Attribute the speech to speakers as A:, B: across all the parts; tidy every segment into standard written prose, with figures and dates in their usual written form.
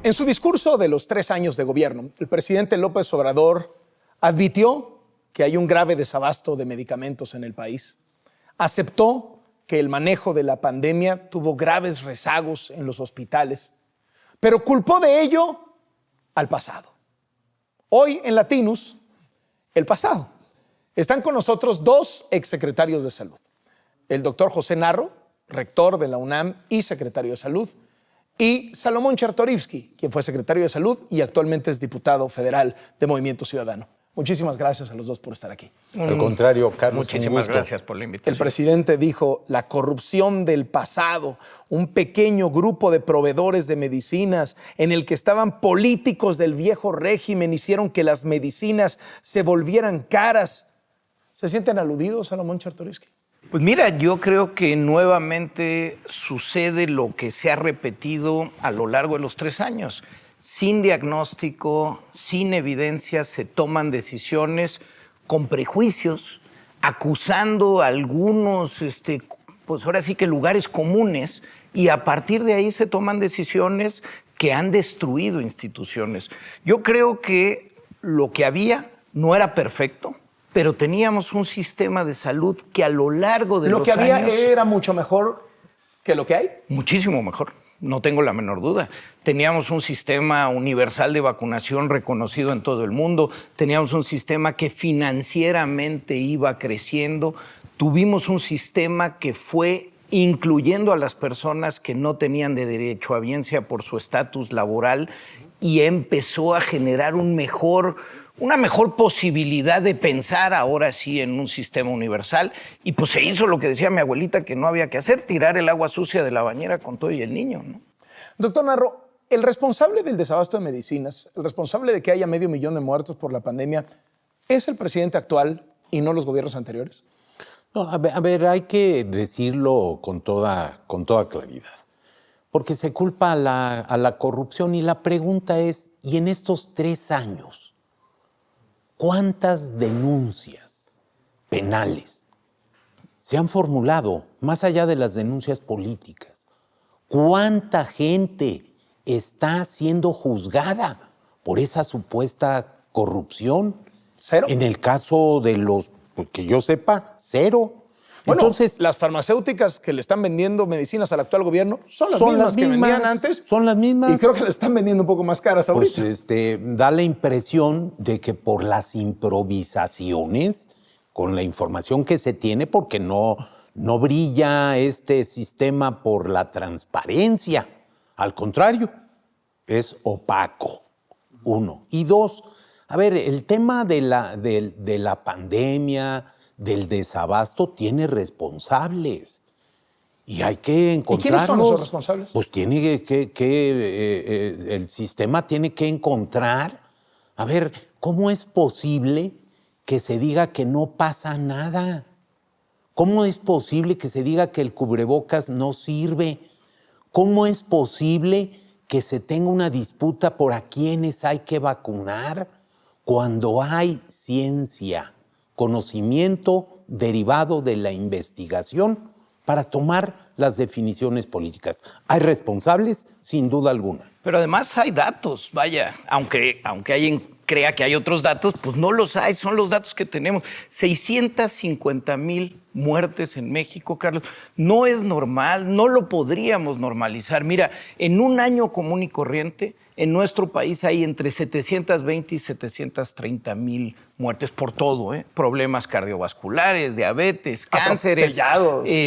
A: En su discurso de los 3 años de gobierno, el presidente López Obrador admitió que hay un grave desabasto de medicamentos en el país. Aceptó que el manejo de la pandemia tuvo graves rezagos en los hospitales, pero culpó de ello al pasado. Hoy en Latinus, el pasado. Están con nosotros 2 exsecretarios de salud. El doctor José Narro, rector de la UNAM y secretario de salud, y Salomón Chertorivsky, quien fue secretario de Salud y actualmente es diputado federal de Movimiento Ciudadano. Muchísimas gracias a los 2 por estar aquí.
B: Al contrario, Carlos,
C: muchísimas gracias por la invitación.
A: El presidente dijo, la corrupción del pasado, un pequeño grupo de proveedores de medicinas en el que estaban políticos del viejo régimen, hicieron que las medicinas se volvieran caras. ¿Se sienten aludidos, Salomón Chertorivsky?
C: Pues mira, yo creo que nuevamente sucede lo que se ha repetido a lo largo de los 3 años. Sin diagnóstico, sin evidencia, se toman decisiones con prejuicios, acusando a algunos, pues ahora sí que lugares comunes, y a partir de ahí se toman decisiones que han destruido instituciones. Yo creo que lo que había no era perfecto, pero teníamos un sistema de salud que a lo largo de los años...
A: ¿Lo que había era mucho mejor que lo que hay?
C: Muchísimo mejor, no tengo la menor duda. Teníamos un sistema universal de vacunación reconocido en todo el mundo, teníamos un sistema que financieramente iba creciendo, tuvimos un sistema que fue incluyendo a las personas que no tenían de derechohabiencia por su estatus laboral y empezó a generar una mejor posibilidad de pensar ahora sí en un sistema universal. Y pues se hizo lo que decía mi abuelita que no había que hacer, tirar el agua sucia de la bañera con todo y el niño, ¿no?
A: Doctor Narro, el responsable del desabasto de medicinas, el responsable de que haya 500,000 de muertos por la pandemia, ¿es el presidente actual y no los gobiernos anteriores?
B: No, a ver, hay que decirlo con toda claridad. Porque se culpa a la corrupción y la pregunta es, ¿y en estos 3 años? ¿Cuántas denuncias penales se han formulado más allá de las denuncias políticas? ¿Cuánta gente está siendo juzgada por esa supuesta corrupción?
A: 0.
B: En el caso de los, que yo sepa, 0.
A: Bueno,
B: entonces,
A: las farmacéuticas que le están vendiendo medicinas al actual gobierno son las mismas que vendían antes.
B: Son las mismas.
A: Y creo que las están vendiendo un poco más caras ahorita.
B: Pues da la impresión de que por las improvisaciones, con la información que se tiene, porque no brilla este sistema por la transparencia. Al contrario, es opaco, 1. Y 2, a ver, el tema de la pandemia, del desabasto, tiene responsables. Y hay que encontrarlos.
A: ¿Y quiénes son esos responsables?
B: Pues el sistema tiene que encontrar, a ver, ¿cómo es posible que se diga que no pasa nada? ¿Cómo es posible que se diga que el cubrebocas no sirve? ¿Cómo es posible que se tenga una disputa por a quiénes hay que vacunar cuando hay ciencia, conocimiento derivado de la investigación para tomar las definiciones políticas? Hay responsables, sin duda alguna.
C: Pero además hay datos, vaya, aunque alguien crea que hay otros datos, pues no los hay, son los datos que tenemos. 650,000 muertes en México, Carlos. No es normal, no lo podríamos normalizar. Mira, en un año común y corriente, en nuestro país hay entre 720 y 730,000 muertes por todo, problemas cardiovasculares, diabetes, cánceres,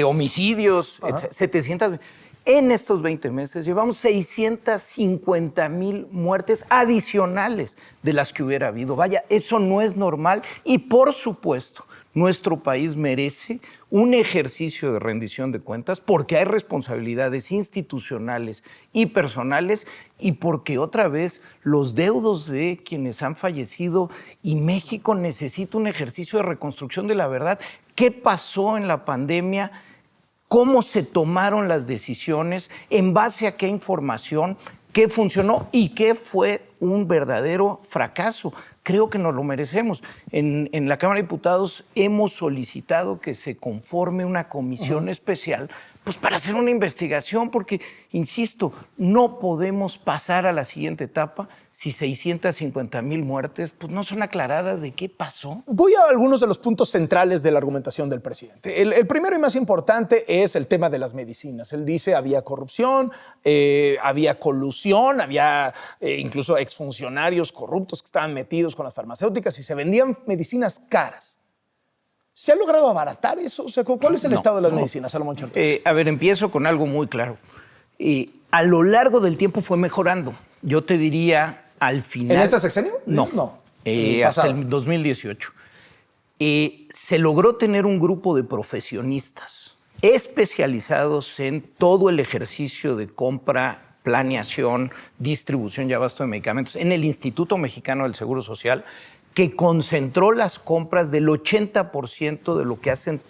C: homicidios, 700. En estos 20 meses llevamos 650,000 muertes adicionales de las que hubiera habido. Vaya, eso no es normal y por supuesto nuestro país merece un ejercicio de rendición de cuentas porque hay responsabilidades institucionales y personales y porque otra vez los deudos de quienes han fallecido y México necesita un ejercicio de reconstrucción de la verdad. ¿Qué pasó en la pandemia? ¿Cómo se tomaron las decisiones? ¿En base a qué información? ¿Qué funcionó? ¿Y qué fue un verdadero fracaso. Creo que nos lo merecemos. En la Cámara de Diputados hemos solicitado que se conforme una comisión especial pues para hacer una investigación, porque, insisto, no podemos pasar a la siguiente etapa si 650,000 muertes pues no son aclaradas de qué pasó.
A: Voy a algunos de los puntos centrales de la argumentación del presidente. El primero y más importante es el tema de las medicinas. Él dice había corrupción, había colusión, había incluso exfuncionarios corruptos que estaban metidos con las farmacéuticas y se vendían medicinas caras. ¿Se ha logrado abaratar eso? O sea, ¿cuál es el estado de las medicinas, Salomón Chertorivsky?
C: A ver, empiezo con algo muy claro. A lo largo del tiempo fue mejorando. Yo te diría al final...
A: ¿En este sexenio?
C: No. Hasta el 2018. Se logró tener un grupo de profesionistas especializados en todo el ejercicio de compra, planeación, distribución y abasto de medicamentos en el Instituto Mexicano del Seguro Social, que concentró las compras del 80% de lo que hacen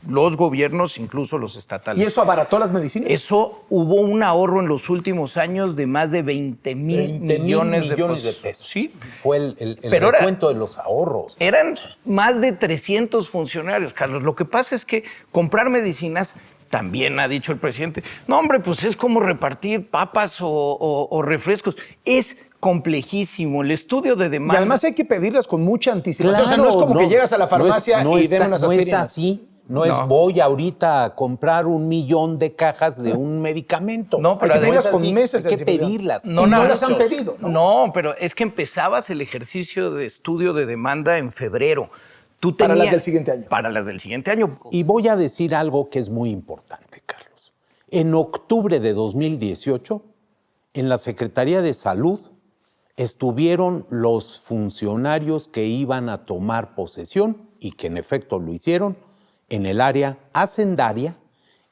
C: los gobiernos, incluso los estatales.
A: ¿Y eso abarató las medicinas?
C: Eso, hubo un ahorro en los últimos años de más de 20,000 millones de pesos.
B: Sí. Fue el
C: Pero
B: recuento de los ahorros.
C: Eran más de 300 funcionarios, Carlos. Lo que pasa es que comprar medicinas, también ha dicho el presidente, no, hombre, pues es como repartir papas o refrescos. Es complejísimo. El estudio de demanda...
A: Y además hay que pedirlas con mucha anticipación. Claro, o sea, no es como que llegas a la farmacia y den unas aspirinas.
B: No es así. No es voy ahorita a comprar 1 millón de cajas de un medicamento.
A: No, pero hay que pedirlas con meses de
B: hay que pedirlas.
A: No las han pedido.
C: No, pero es que empezabas el ejercicio de estudio de demanda en febrero.
A: Para las del siguiente año.
C: Para las del siguiente año.
B: Y voy a decir algo que es muy importante, Carlos. En octubre de 2018, en la Secretaría de Salud, estuvieron los funcionarios que iban a tomar posesión, y que en efecto lo hicieron, en el área hacendaria,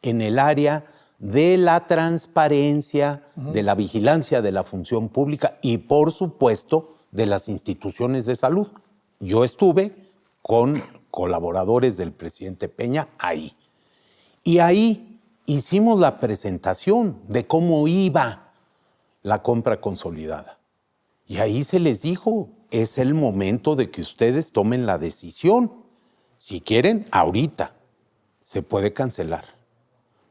B: en el área de la transparencia, de la vigilancia de la función pública y, por supuesto, de las instituciones de salud. Yo estuve con colaboradores del presidente Peña ahí. Y ahí hicimos la presentación de cómo iba la compra consolidada. Y ahí se les dijo, es el momento de que ustedes tomen la decisión. Si quieren, ahorita se puede cancelar,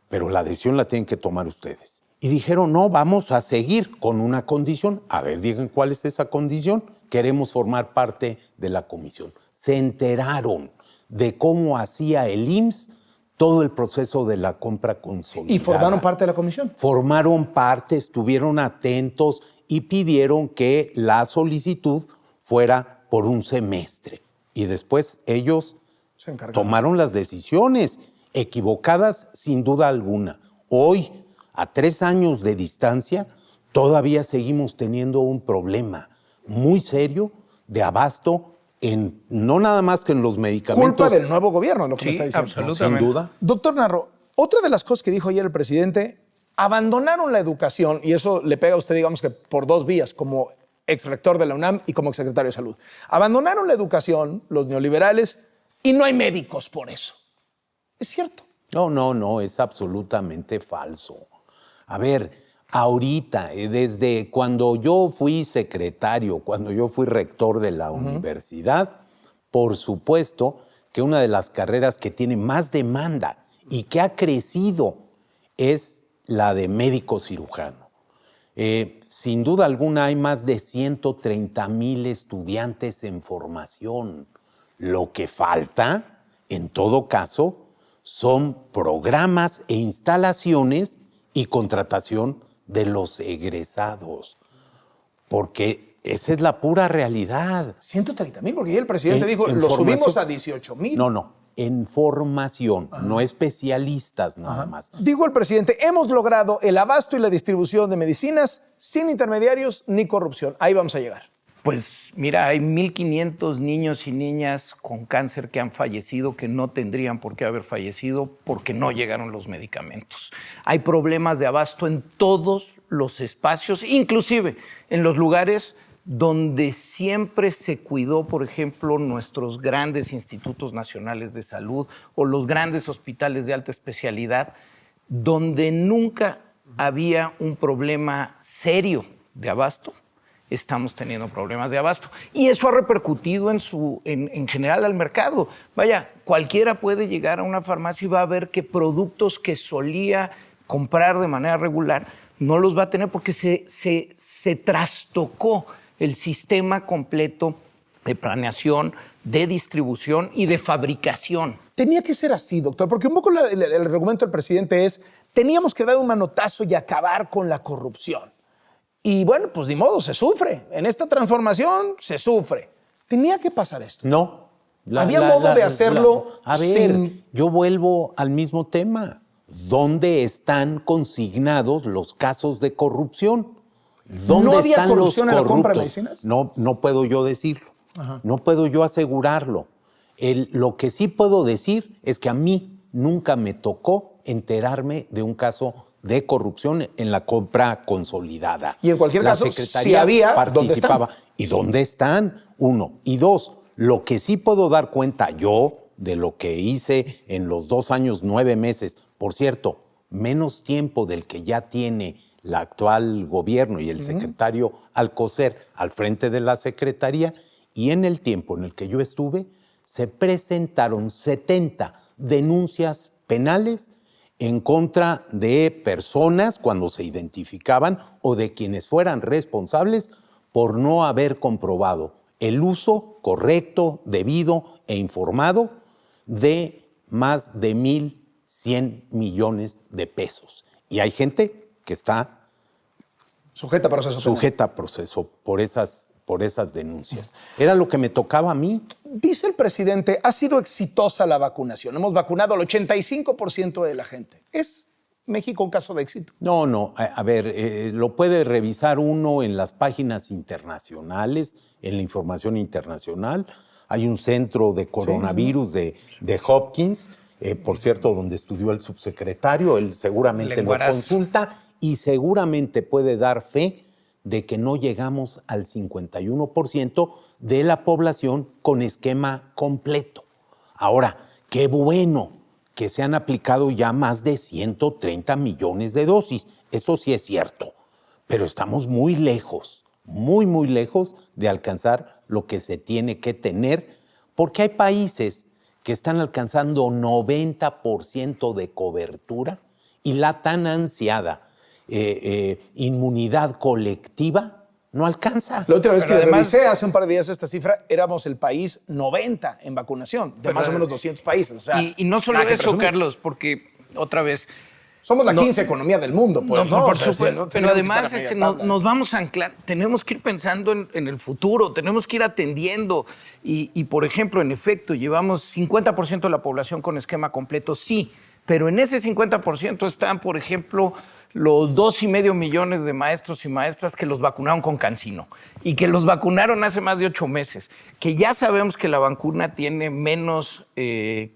B: pero la decisión la tienen que tomar ustedes. Y dijeron, no, vamos a seguir con una condición. A ver, digan cuál es esa condición. Queremos formar parte de la comisión. Se enteraron de cómo hacía el IMSS todo el proceso de la compra consolidada.
A: ¿Y formaron parte de la comisión?
B: Formaron parte, estuvieron atentos y pidieron que la solicitud fuera por un semestre. Y después ellos tomaron las decisiones, equivocadas sin duda alguna. Hoy, a 3 años de distancia, todavía seguimos teniendo un problema muy serio de abasto, no nada más que en los medicamentos.
A: Culpa del nuevo gobierno, lo que me está diciendo.
C: Absolutamente.
B: Sin duda.
A: Doctor Narro, otra de las cosas que dijo ayer el presidente, abandonaron la educación, y eso le pega a usted, digamos que por 2 vías, como exrector de la UNAM y como exsecretario de Salud. Abandonaron la educación, los neoliberales, y no hay médicos por eso. ¿Es cierto?
B: No, es absolutamente falso. A ver, ahorita, desde cuando yo fui secretario, cuando yo fui rector de la universidad, por supuesto que una de las carreras que tiene más demanda y que ha crecido es la de médico cirujano. Sin duda alguna hay más de 130,000 estudiantes en formación. Lo que falta, en todo caso, son programas e instalaciones y contratación de los egresados. Porque esa es la pura realidad.
A: 130,000, porque el presidente dijo, lo subimos a 18,000.
B: No, en formación, no especialistas nada más.
A: Dijo el presidente, hemos logrado el abasto y la distribución de medicinas sin intermediarios ni corrupción. Ahí vamos a llegar.
C: Pues mira, hay 1,500 niños y niñas con cáncer que han fallecido, que no tendrían por qué haber fallecido porque no llegaron los medicamentos. Hay problemas de abasto en todos los espacios, inclusive en los lugares donde siempre se cuidó, por ejemplo, nuestros grandes institutos nacionales de salud o los grandes hospitales de alta especialidad, donde nunca había un problema serio de abasto. estamos teniendo problemas de abasto. Y eso ha repercutido en general al mercado. Vaya, cualquiera puede llegar a una farmacia y va a ver que productos que solía comprar de manera regular no los va a tener porque se trastocó el sistema completo de planeación, de distribución y de fabricación.
A: Tenía que ser así, doctor, porque un poco el argumento del presidente es, teníamos que dar un manotazo y acabar con la corrupción. Y bueno, pues ni modo, se sufre. En esta transformación se sufre. Tenía que pasar esto.
B: No.
A: Había modo de hacerlo
B: a ver,
A: sin...
B: yo vuelvo al mismo tema. ¿Dónde están consignados los casos de corrupción? ¿Dónde
A: ¿No había
B: están
A: corrupción
B: los
A: en la compra de
B: corruptos?
A: medicinas?
B: No puedo yo decirlo.
A: Ajá.
B: No puedo yo asegurarlo. Lo que sí puedo decir es que a mí nunca me tocó enterarme de un caso de corrupción en la compra consolidada.
A: Y en cualquier
B: la
A: caso,
B: Secretaría
A: si había,
B: participaba.
A: ¿dónde están?
B: ¿Y dónde están? Uno. Y dos, lo que sí puedo dar cuenta yo de lo que hice en los 2 años, 9 meses, por cierto, menos tiempo del que ya tiene el actual gobierno y el secretario Alcocer al frente de la Secretaría, y en el tiempo en el que yo estuve, se presentaron 70 denuncias penales en contra de personas cuando se identificaban o de quienes fueran responsables por no haber comprobado el uso correcto, debido e informado de más de 1,100 millones de pesos. Y hay gente que está
A: Sujeta a proceso penal.
B: sujeta a proceso por esas denuncias. Era lo que me tocaba a mí.
A: Dice el presidente, ha sido exitosa la vacunación. Hemos vacunado al 85% de la gente. ¿Es México un caso de éxito?
B: No. A ver, lo puede revisar uno en las páginas internacionales, en la información internacional. Hay un centro de coronavirus de Hopkins, por cierto, donde estudió el subsecretario. Él seguramente lo
C: Lenguaraz.
B: consulta y seguramente puede dar fe de que no llegamos al 51% de la población con esquema completo. Ahora, qué bueno que se han aplicado ya más de 130 millones de dosis. Eso sí es cierto, pero estamos muy lejos, muy lejos de alcanzar lo que se tiene que tener, porque hay países que están alcanzando 90% de cobertura y la tan ansiada inmunidad colectiva no alcanza.
A: La última vez que
C: Pero además-
A: revisé hace un par de días esta cifra, éramos el país 90 en vacunación, de
C: Pero-
A: más o menos 200 países. O sea,
C: Y no solo
A: nada que
C: eso,
A: presumir.
C: Carlos, porque otra vez...
A: Somos la
C: No-
A: 15 economía del mundo, pues, ¿no?
C: Por
A: O sea,
C: supuesto,
A: sí, no
C: pero
A: tenemos que
C: además
A: estar a media tabla.
C: nos vamos a anclar, tenemos que ir pensando en el futuro, tenemos que ir atendiendo y, por ejemplo, en efecto, llevamos 50% de la población con esquema completo, sí, pero en ese 50% están, por ejemplo, los 2,5 millones de maestros y maestras que los vacunaron con CanSino y que los vacunaron hace más de 8 meses, que ya sabemos que la vacuna tiene menos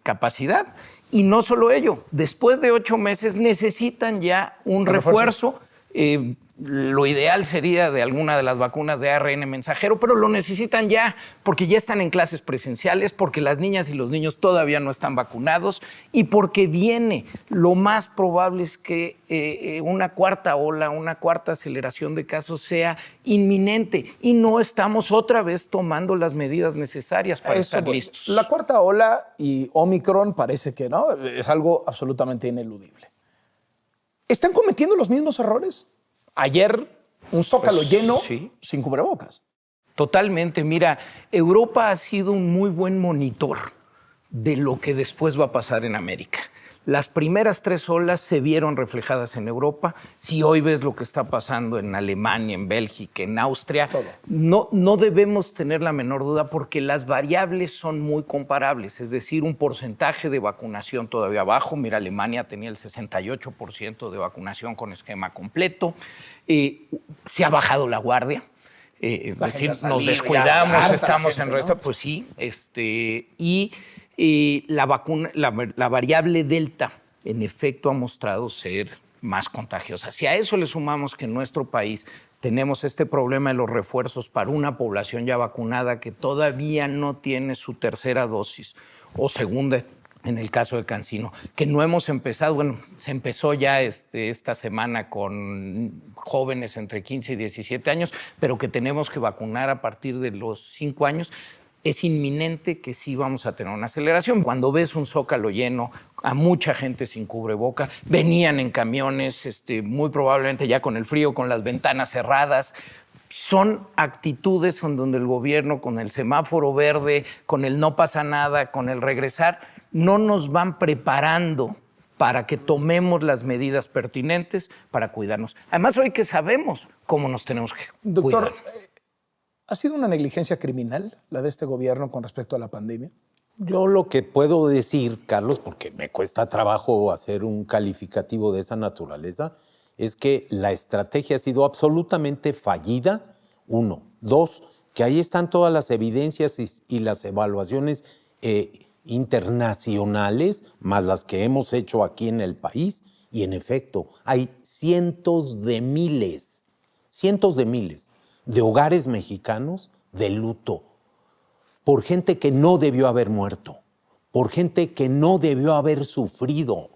C: capacidad. Y no solo ello, después de 8 meses necesitan ya un refuerzo. Lo ideal sería de alguna de las vacunas de ARN mensajero, pero lo necesitan ya, porque ya están en clases presenciales, porque las niñas y los niños todavía no están vacunados y porque viene. Lo más probable es que una cuarta ola, una cuarta aceleración de casos sea inminente y no estamos otra vez tomando las medidas necesarias para
A: Eso,
C: estar
A: bueno,
C: listos.
A: La cuarta ola y Omicron parece que no, es algo absolutamente ineludible. ¿Están cometiendo los mismos errores? Ayer, un zócalo
C: Pues,
A: lleno
C: sí.
A: sin cubrebocas.
C: Totalmente. Mira, Europa ha sido un muy buen monitor de lo que después va a pasar en América. Las primeras 3 olas se vieron reflejadas en Europa. Si hoy ves lo que está pasando en Alemania, en Bélgica, en Austria, no debemos tener la menor duda porque las variables son muy comparables. Es decir, un porcentaje de vacunación todavía bajo. Mira, Alemania tenía el 68% de vacunación con esquema completo. Se ha bajado la guardia. Es
A: La
C: decir,
A: gente ha
C: nos
A: salido,
C: descuidamos,
A: ya harta
C: estamos
A: la gente,
C: en resta,
A: ¿no?
C: pues sí, y la vacuna, la variable Delta, en efecto, ha mostrado ser más contagiosa. Si a eso le sumamos que en nuestro país tenemos este problema de los refuerzos para una población ya vacunada que todavía no tiene su tercera dosis o segunda en el caso de Cancino, que no hemos empezado, bueno, se empezó ya esta semana con jóvenes entre 15 y 17 años, pero que tenemos que vacunar a partir de los 5 años. Es inminente que sí vamos a tener una aceleración. Cuando ves un Zócalo lleno, a mucha gente sin cubreboca, venían en camiones, muy probablemente ya con el frío, con las ventanas cerradas. Son actitudes en donde el gobierno, con el semáforo verde, con el no pasa nada, con el regresar, no nos van preparando para que tomemos las medidas pertinentes para cuidarnos. Además, hoy que sabemos cómo nos tenemos que
A: Doctor,
C: cuidar.
A: ¿ha sido una negligencia criminal la de este gobierno con respecto a la pandemia?
B: Yo lo que puedo decir, Carlos, porque me cuesta trabajo hacer un calificativo de esa naturaleza, es que la estrategia ha sido absolutamente fallida, 1. 2, que ahí están todas las evidencias y las evaluaciones internacionales, más las que hemos hecho aquí en el país, y en efecto, hay cientos de miles de hogares mexicanos de luto, por gente que no debió haber muerto, por gente que no debió haber sufrido,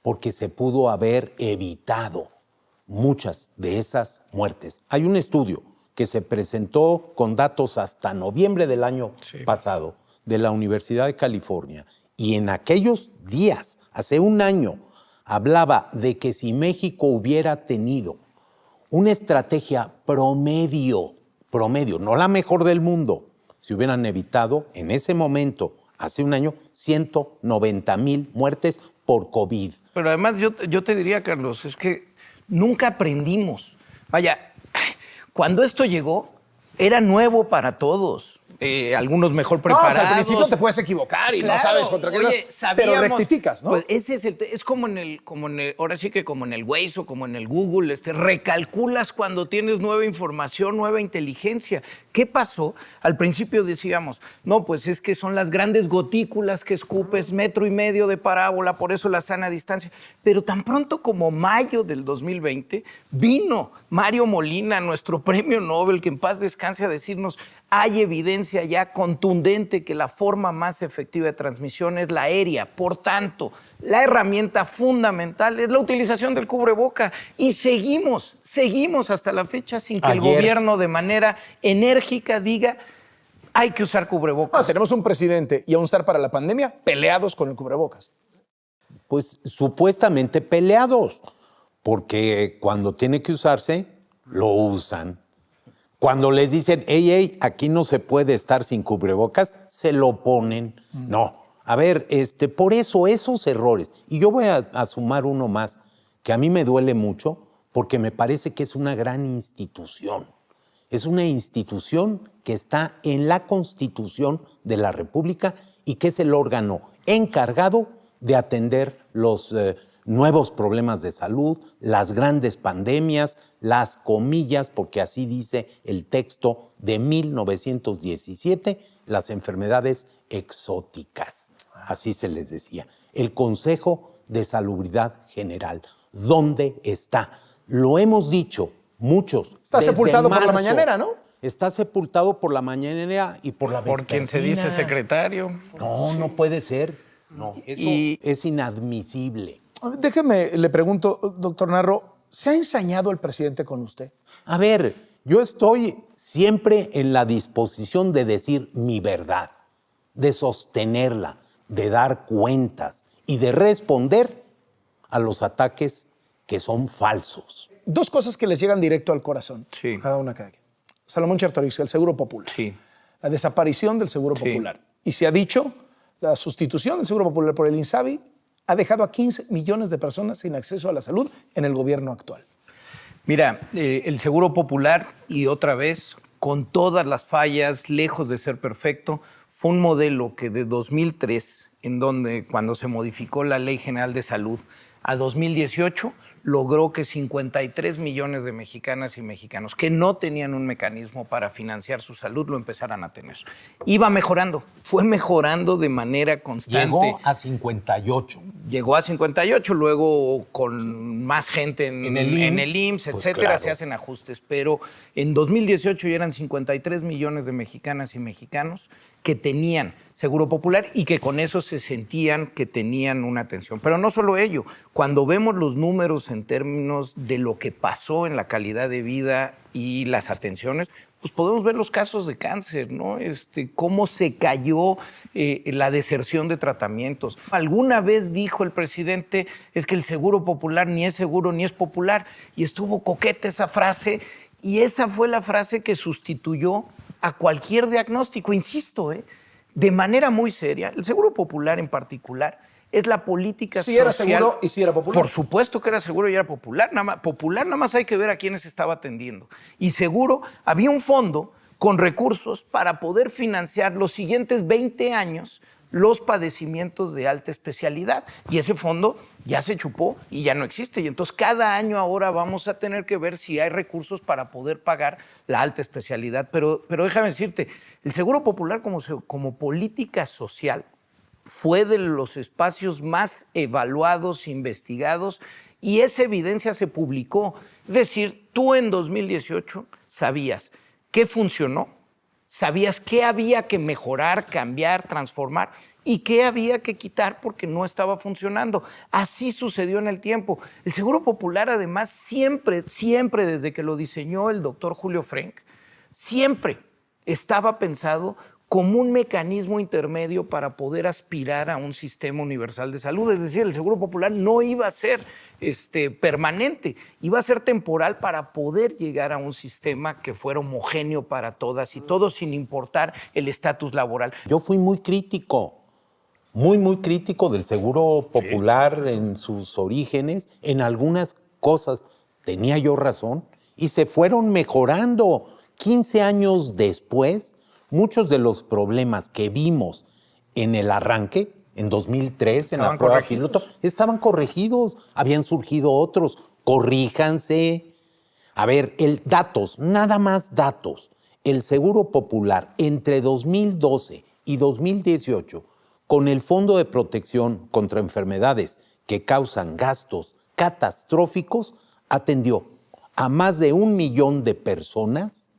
B: porque se pudo haber evitado muchas de esas muertes. Hay un estudio que se presentó con datos hasta noviembre del año pasado de la Universidad de California, y en aquellos días, hace un año, hablaba de que si México hubiera tenido una estrategia promedio, no la mejor del mundo, se hubieran evitado en ese momento, hace un año, 190,000 muertes por COVID.
C: Pero además yo te diría, Carlos, es que nunca aprendimos. Vaya, cuando esto llegó, era nuevo para todos. Algunos mejor preparados.
A: No, al principio te puedes equivocar y no sabes contra qué estás, pero rectificas, ¿no?
C: Pues ese es como ahora sí que como en el Waze o como en el Google, recalculas cuando tienes nueva información, nueva inteligencia. ¿Qué pasó? Al principio decíamos, no, pues es que son las grandes gotículas que escupes, 1.5 metros de parábola, por eso la sana distancia. Pero tan pronto como mayo del 2020, vino Mario Molina, nuestro premio Nobel, que en paz descanse, a decirnos, hay evidencia ya contundente que la forma más efectiva de transmisión es la aérea. Por tanto, la herramienta fundamental es la utilización del cubreboca. Y seguimos hasta la fecha sin que el gobierno de manera enérgica diga hay que usar cubrebocas.
A: No, tenemos un presidente y a un SAR para la pandemia peleados con el cubrebocas.
B: Pues supuestamente peleados, porque cuando tiene que usarse, lo usan. Cuando les dicen, hey, aquí no se puede estar sin cubrebocas, se lo ponen. No, a ver, por eso esos errores, y yo voy a sumar uno más, que a mí me duele mucho, porque me parece que es una gran institución. Es una institución que está en la Constitución de la República y que es el órgano encargado de atender los nuevos problemas de salud, las grandes pandemias, las comillas, porque así dice el texto de 1917, las enfermedades exóticas, así se les decía. El Consejo de Salubridad General, ¿dónde está? Lo hemos dicho muchos.
A: Está sepultado por la mañanera, ¿no?
B: Está sepultado por la mañanera y por la vespertina.
C: Por quien se dice secretario.
B: No puede ser. No, eso es inadmisible.
A: Déjeme, le pregunto, doctor Narro, ¿se ha ensañado el presidente con usted?
B: A ver, yo estoy siempre en la disposición de decir mi verdad, de sostenerla, de dar cuentas y de responder a los ataques que son falsos.
A: Dos cosas que les llegan directo al corazón.
C: Sí.
A: Cada una cada quien. Salomón Chertorivsky, el Seguro Popular.
C: Sí.
A: La desaparición del Seguro Popular. Y se ha dicho, la sustitución del Seguro Popular por el INSABI ha dejado a 15 millones de personas sin acceso a la salud en el gobierno actual.
C: Mira, el Seguro Popular, y otra vez, con todas las fallas, lejos de ser perfecto, fue un modelo que de 2003, en donde cuando se modificó la Ley General de Salud, a 2018 logró que 53 millones de mexicanas y mexicanos que no tenían un mecanismo para financiar su salud lo empezaran a tener. Iba mejorando, fue mejorando de manera constante.
B: Llegó a 58.
C: Llegó a 58, luego con más gente en el IMSS,
B: pues
C: etcétera,
B: claro,
C: se hacen ajustes. Pero en 2018 ya eran 53 millones de mexicanas y mexicanos que tenían Seguro Popular y que con eso se sentían que tenían una atención. Pero no solo ello, cuando vemos los números en términos de lo que pasó en la calidad de vida y las atenciones, pues podemos ver los casos de cáncer, ¿no? Cómo se cayó la deserción de tratamientos. Alguna vez dijo el presidente, es que el Seguro Popular ni es seguro ni es popular, y estuvo coqueta esa frase, y esa fue la frase que sustituyó a cualquier diagnóstico, insisto, de manera muy seria. El Seguro Popular en particular es la política social.
A: Sí era seguro y sí era popular.
C: Por supuesto que era seguro y era popular. Popular nada más hay que ver a quiénes estaba atendiendo. Y seguro había un fondo con recursos para poder financiar los siguientes 20 años los padecimientos de alta especialidad. Y ese fondo ya se chupó y ya no existe. Y entonces cada año ahora vamos a tener que ver si hay recursos para poder pagar la alta especialidad. Pero déjame decirte, el Seguro Popular como política social fue de los espacios más evaluados, investigados, y esa evidencia se publicó. Es decir, tú en 2018 sabías qué funcionó, sabías qué había que mejorar, cambiar, transformar y qué había que quitar porque no estaba funcionando. Así sucedió en el tiempo. El Seguro Popular, además, siempre desde que lo diseñó el doctor Julio Frenk, siempre estaba pensado como un mecanismo intermedio para poder aspirar a un sistema universal de salud. Es decir, el Seguro Popular no iba a ser permanente, iba a ser temporal para poder llegar a un sistema que fuera homogéneo para todas y todos, sin importar el estatus laboral.
B: Yo fui muy crítico, muy crítico del Seguro Popular en sus orígenes. En algunas cosas tenía yo razón y se fueron mejorando. 15 años después, muchos de los problemas que vimos en el arranque, en 2003, en la prueba piloto, estaban corregidos. Habían surgido otros. Corríjanse. A ver, datos, nada más datos. El Seguro Popular entre 2012 y 2018, con el Fondo de Protección contra Enfermedades que causan gastos catastróficos, atendió a más de 1 millón de personas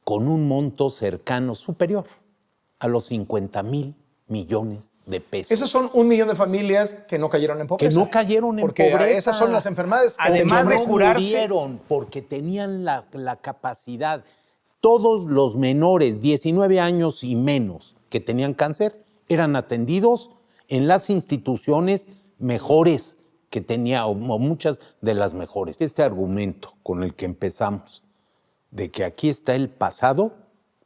B: con un monto cercano, superior a los 50,000 millones de pesos.
A: Esos son 1 millón de familias que no cayeron en pobreza.
B: Que no cayeron en
A: porque
B: pobreza.
A: Esas son las enfermedades que
C: además de curarse,
B: murieron porque tenían la capacidad. Todos los menores, 19 años y menos, que tenían cáncer, eran atendidos en las instituciones mejores que tenía, o muchas de las mejores. Este argumento con el que empezamos, de que aquí está el pasado,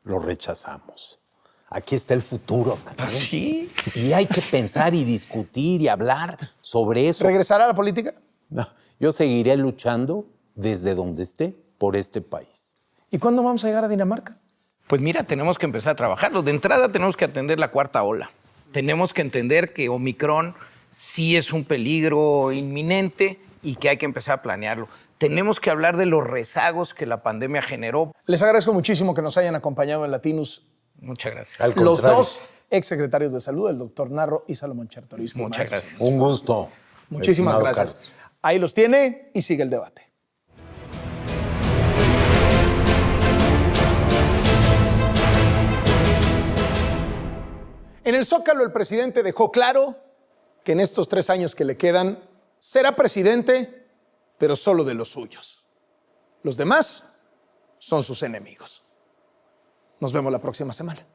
B: lo rechazamos. Aquí está el futuro también.
C: ¿Sí?
B: Y hay que pensar y discutir y hablar sobre eso.
A: ¿Regresará a la política?
B: No, yo seguiré luchando desde donde esté por este país.
A: ¿Y cuándo vamos a llegar a Dinamarca?
C: Pues mira, tenemos que empezar a trabajarlo. De entrada tenemos que atender la cuarta ola. Tenemos que entender que Omicron sí es un peligro inminente y que hay que empezar a planearlo. Tenemos que hablar de los rezagos que la pandemia generó.
A: Les agradezco muchísimo que nos hayan acompañado en Latinus.
C: Muchas gracias.
B: Al
A: Los
B: contrario.
A: dos exsecretarios de Salud, el doctor Narro y Salomón Chertorivsky.
C: Muchas gracias.
B: Un gusto.
A: Muchísimas
B: estimado
A: gracias.
B: Carlos.
A: Ahí los tiene y sigue el debate. En el Zócalo, el presidente dejó claro que en estos 3 años que le quedan será presidente, pero solo de los suyos. Los demás son sus enemigos. Nos vemos la próxima semana.